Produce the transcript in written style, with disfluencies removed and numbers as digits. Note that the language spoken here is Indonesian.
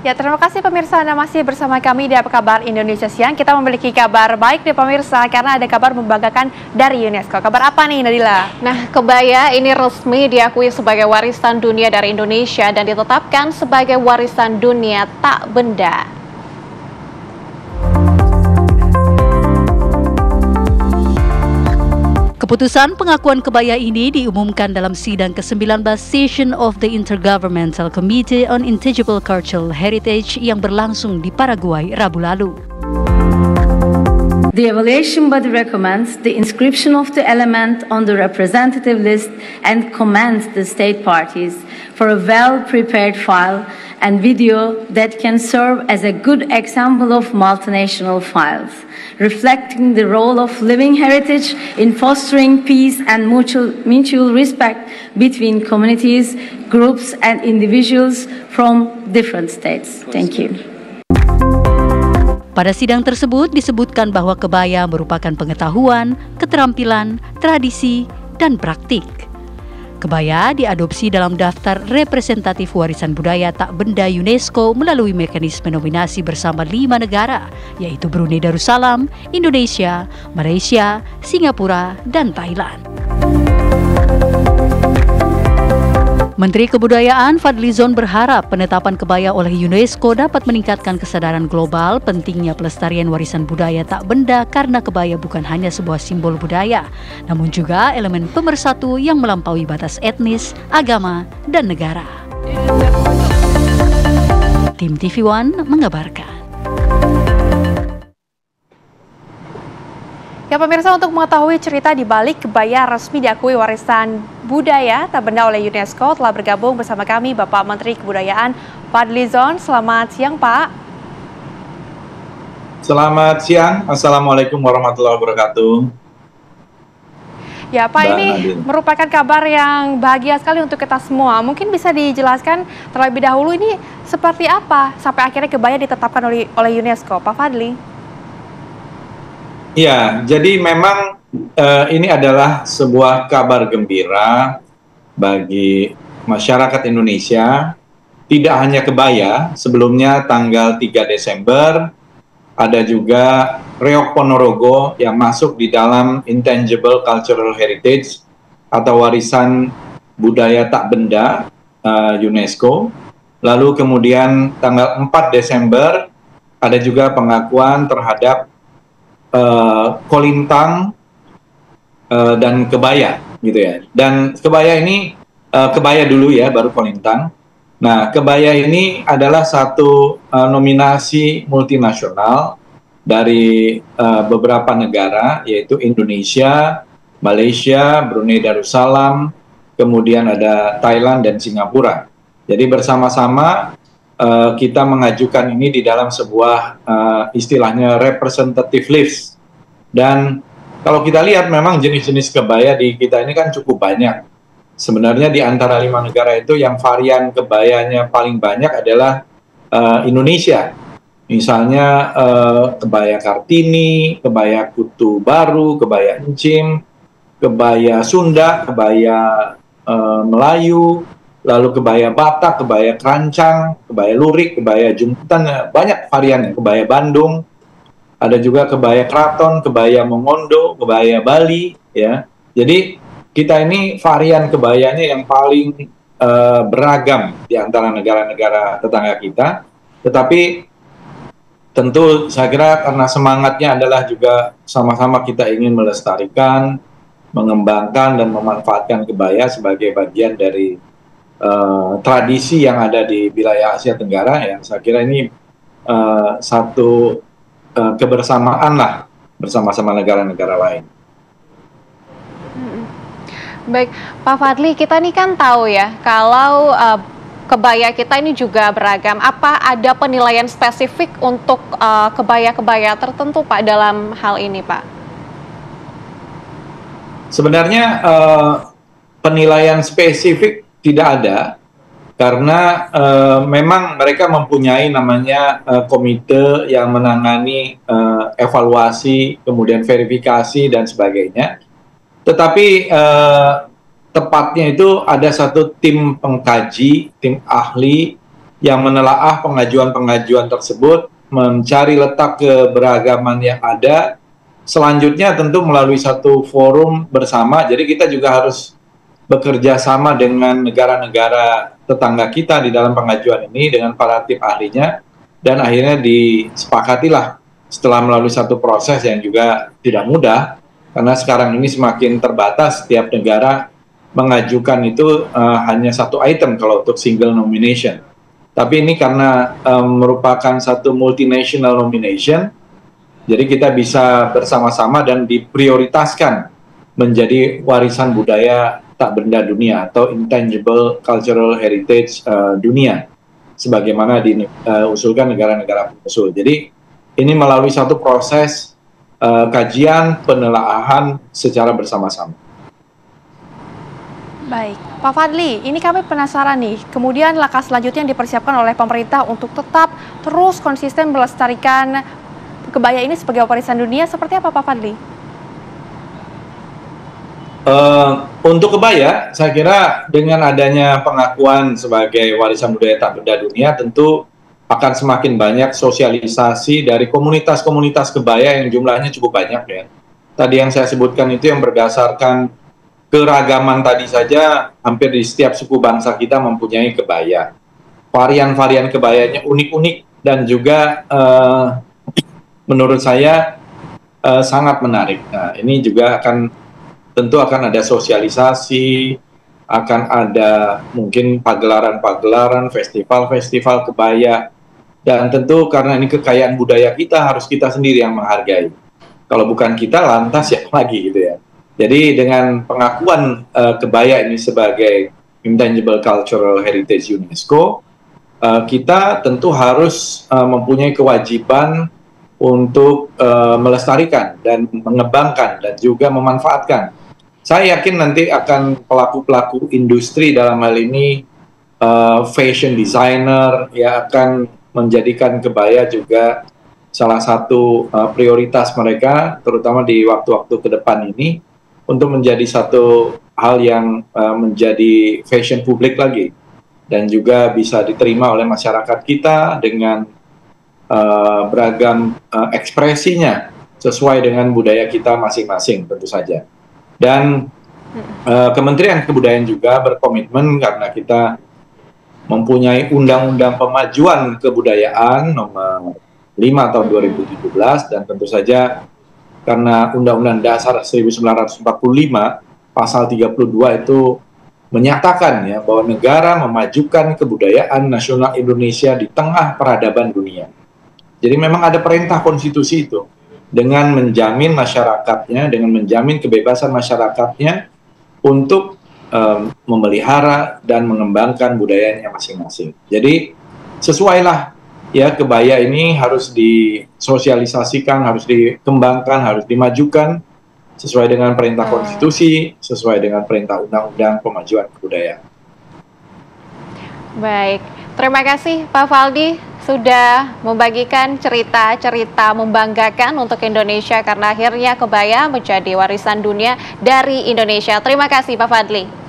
Ya, terima kasih pemirsa Anda masih bersama kami di Apa Kabar Indonesia Siang. Kita memiliki kabar baik nih pemirsa karena ada kabar membanggakan dari UNESCO. Kabar apa nih Nadila? Nah, kebaya ini resmi diakui sebagai warisan dunia dari Indonesia dan ditetapkan sebagai warisan dunia tak benda. Keputusan pengakuan kebaya ini diumumkan dalam sidang ke-19 session of the Intergovernmental Committee on Intangible Cultural Heritage yang berlangsung di Paraguay Rabu lalu. The evaluation body recommends the inscription of the element on the representative list and commends the state parties for a well-prepared file and video that can serve as a good example of multinational files, reflecting the role of living heritage in fostering peace and mutual respect between communities, groups, and individuals from different states. Thank you. Pada sidang tersebut disebutkan bahwa kebaya merupakan pengetahuan, keterampilan, tradisi, dan praktik. Kebaya diadopsi dalam daftar representatif warisan budaya tak benda UNESCO melalui mekanisme nominasi bersama 5 negara, yaitu Brunei Darussalam, Indonesia, Malaysia, Singapura, dan Thailand. Menteri Kebudayaan Fadlizon berharap penetapan kebaya oleh UNESCO dapat meningkatkan kesadaran global pentingnya pelestarian warisan budaya tak benda karena kebaya bukan hanya sebuah simbol budaya, namun juga elemen pemersatu yang melampaui batas etnis, agama, dan negara. Tim TV One mengabarkan. Ya pemirsa, untuk mengetahui cerita di balik kebaya resmi diakui warisan budaya tak benda oleh UNESCO telah bergabung bersama kami Bapak Menteri Kebudayaan Fadlizon. Selamat siang Pak. Selamat siang, Assalamualaikum warahmatullahi wabarakatuh. Ya Pak, ini merupakan kabar yang bahagia sekali untuk kita semua. Mungkin bisa dijelaskan terlebih dahulu ini seperti apa sampai akhirnya kebaya ditetapkan oleh UNESCO, Pak Fadli? Ya, jadi memang ini adalah sebuah kabar gembira bagi masyarakat Indonesia. Tidak hanya kebaya, sebelumnya tanggal 3 Desember ada juga Reok Ponorogo yang masuk di dalam Intangible Cultural Heritage atau warisan budaya tak benda UNESCO. Lalu kemudian tanggal 4 Desember ada juga pengakuan terhadap kolintang dan kebaya gitu ya. Dan kebaya ini kebaya dulu ya, baru kolintang. Nah, kebaya ini adalah satu nominasi multinasional dari beberapa negara, yaitu Indonesia, Malaysia, Brunei Darussalam, kemudian ada Thailand dan Singapura. Jadi bersama-sama kita mengajukan ini di dalam sebuah istilahnya representative list. Dan kalau kita lihat memang jenis-jenis kebaya di kita ini kan cukup banyak. Sebenarnya di antara 5 negara itu yang varian kebayanya paling banyak adalah Indonesia. Misalnya kebaya Kartini, kebaya Kutu Baru, kebaya Encim, kebaya Sunda, kebaya Melayu, lalu kebaya Batak, kebaya Kerancang, kebaya Lurik, kebaya Jumputan, banyak variannya. Kebaya Bandung, ada juga kebaya Keraton, kebaya Mongondo, kebaya Bali, ya. Jadi kita ini varian kebayanya yang paling beragam di antara negara-negara tetangga kita. Tetapi tentu saya kira karena semangatnya adalah juga sama-sama kita ingin melestarikan, mengembangkan dan memanfaatkan kebaya sebagai bagian dari tradisi yang ada di wilayah Asia Tenggara, ya saya kira ini satu kebersamaan lah bersama-sama negara-negara lain. Baik, Pak Fadli, kita ini kan tahu ya kalau kebaya kita ini juga beragam. Apa ada penilaian spesifik untuk kebaya-kebaya tertentu Pak dalam hal ini Pak? Sebenarnya penilaian spesifik tidak ada, karena memang mereka mempunyai namanya komite yang menangani evaluasi, kemudian verifikasi dan sebagainya. Tetapi tepatnya itu ada satu tim pengkaji, tim ahli yang menelaah pengajuan-pengajuan tersebut, mencari letak keberagaman yang ada. Selanjutnya tentu melalui satu forum bersama, jadi kita juga harus bekerja sama dengan negara-negara tetangga kita di dalam pengajuan ini dengan para tim ahlinya, dan akhirnya disepakatilah setelah melalui satu proses yang juga tidak mudah, karena sekarang ini semakin terbatas, setiap negara mengajukan itu hanya satu item kalau untuk single nomination. Tapi ini karena merupakan satu multinational nomination, jadi kita bisa bersama-sama dan diprioritaskan menjadi warisan budaya tak benda dunia atau intangible cultural heritage dunia, sebagaimana diusulkan negara-negara pengusul. Jadi ini melalui satu proses kajian penelaahan secara bersama-sama. Baik, Pak Fadli, ini kami penasaran nih, kemudian langkah selanjutnya yang dipersiapkan oleh pemerintah untuk tetap terus konsisten melestarikan kebaya ini sebagai warisan dunia, seperti apa Pak Fadli? Untuk kebaya, saya kira dengan adanya pengakuan sebagai warisan budaya tak benda dunia, tentu akan semakin banyak sosialisasi dari komunitas-komunitas kebaya yang jumlahnya cukup banyak ya. Tadi yang saya sebutkan itu yang berdasarkan keragaman tadi saja, hampir di setiap suku bangsa kita mempunyai kebaya. Varian-varian kebayanya unik-unik dan juga menurut saya sangat menarik. Nah, ini juga tentu akan ada sosialisasi, akan ada mungkin pagelaran-pagelaran, festival-festival kebaya, dan tentu karena ini kekayaan budaya kita, harus kita sendiri yang menghargai. Kalau bukan kita, lantas siapa lagi gitu ya. Jadi dengan pengakuan kebaya ini sebagai Intangible Cultural Heritage UNESCO, kita tentu harus mempunyai kewajiban untuk melestarikan dan mengembangkan dan juga memanfaatkan. Saya yakin nanti akan pelaku-pelaku industri dalam hal ini fashion designer ya akan menjadikan kebaya juga salah satu prioritas mereka, terutama di waktu-waktu ke depan ini, untuk menjadi satu hal yang menjadi fashion publik lagi dan juga bisa diterima oleh masyarakat kita dengan beragam ekspresinya sesuai dengan budaya kita masing-masing tentu saja. Dan Kementerian Kebudayaan juga berkomitmen karena kita mempunyai Undang-Undang Pemajuan Kebudayaan nomor 5 tahun 2017, dan tentu saja karena Undang-Undang Dasar 1945 pasal 32 itu menyatakan ya bahwa negara memajukan kebudayaan nasional Indonesia di tengah peradaban dunia. Jadi memang ada perintah konstitusi itu dengan menjamin masyarakatnya, dengan menjamin kebebasan masyarakatnya untuk memelihara dan mengembangkan budayanya masing-masing. Jadi sesuailah ya, kebaya ini harus disosialisasikan, harus dikembangkan, harus dimajukan sesuai dengan perintah konstitusi, sesuai dengan perintah undang-undang pemajuan kebudayaan. Baik, terima kasih Pak Faldi sudah membagikan cerita-cerita membanggakan untuk Indonesia karena akhirnya kebaya menjadi warisan dunia dari Indonesia. Terima kasih Pak Fadli.